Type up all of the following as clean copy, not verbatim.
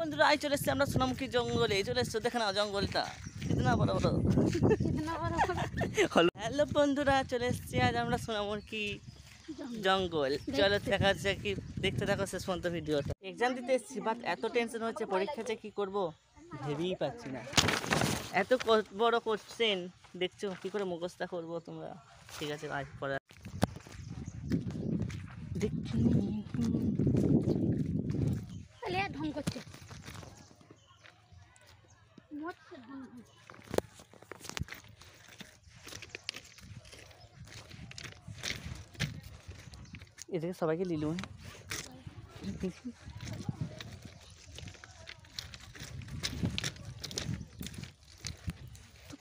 বন্ধুরা আই চলে এসছি আমরা সোনামুখী জঙ্গলে। চলে এসছো দেখে না জঙ্গলটা কিতনা বড় বড়। হ্যালো বন্ধুরা, চলে এসছি আজ আমরা সোনামুখী জঙ্গল। চলো দেখা যাক কি দেখতে থাকো শেষ পর্যন্ত ভিডিওটা। এক্সাম দিতে এসছি বাট এত টেনশন হচ্ছে পরীক্ষাতে কি করব ভেবেই পাচ্ছি না। এত বড় কোশ্চেন দেখছো, কি করে মুখস্থ করবো তোমরা। ঠিক আছে আজ পড়া দেখি ঢং করছে। এদিকে সবাইকে লিলু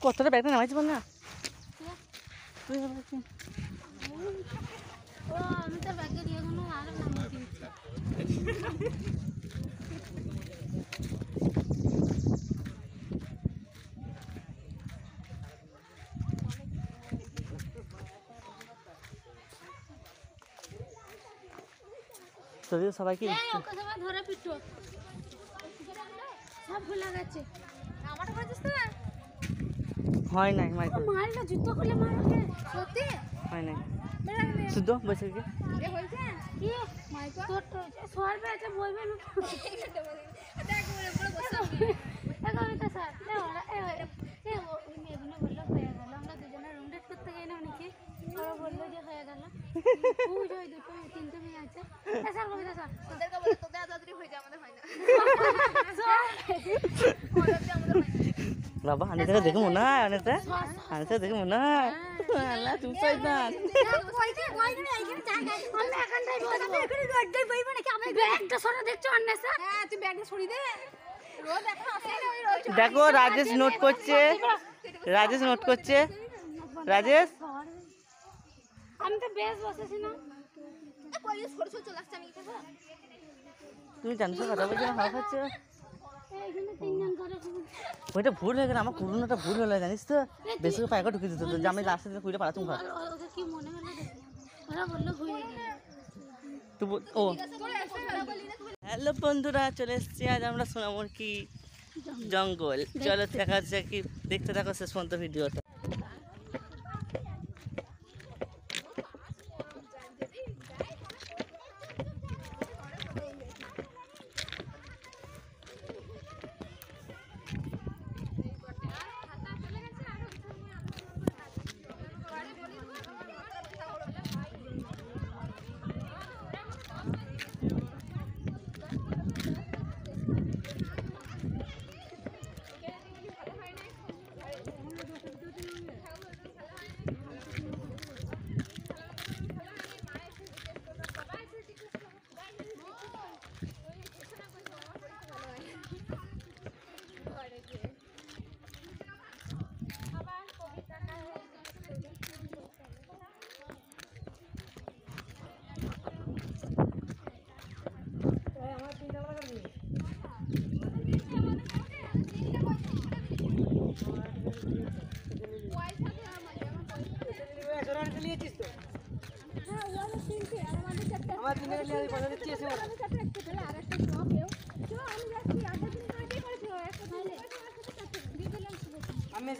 কতটা ব্যাগটা নামাইছি বল না তুই। আমি তো ব্যাগে দিয়ে কোনো আর নামিয়ে দিয়েছি। সবাইকে ধরে পিটো সব ভুলে গেছে। আমারটা করেছিস তো? হয় নাই মাইক মারলো জুতো খুলে মারো সত্যি হয় নাই শুদ্ধ বসে কি এ বলছে কি মাইক তোর তো সোয়ার পে আছে বলবে না দেখ বলে পুরো বসে দেখো আমি তো স্যার এ এমনি বললো হয়ে গেল। আমরা দুজনে রুম ডেট করতে গেলাম নাকি, ওরা বললো যে হয়ে গেল। ওই দুটো তিনটে মেয়ে আছে। স্যার কবিতা স্যার ওদেরকে বলে তোদের তাড়াতাড়ি হয়ে যায়, আমাদের হয় না। বাবা আনে থেকে দেখে মনে হয় আনে থেকে দেখে মনে হয় আল্লাহ তুমি শয়তান। দেখো রাজেশ নোট করছে, রাজেশ নোট করছে। রাজেশ আমি তো বেশ বসেছি না। তুমি জানছো কথা বলছো না হাওয়া খাচ্ছ। ওইটা ভুল হয়ে গেল, আমার পুরোনোটা ভুল হলো জানিস তো। বেশি পায়কা ঢুকে দিত যে আমি রাস্তা দিয়ে কুড়িটা পালাতুম ঘর। ও হ্যালো বন্ধুরা, চলে এসছি আজ আমরা সোনামুখী জঙ্গল। চলো দেখা যাক কি দেখতে থাকো শেষ পর্যন্ত ভিডিওটা। আমি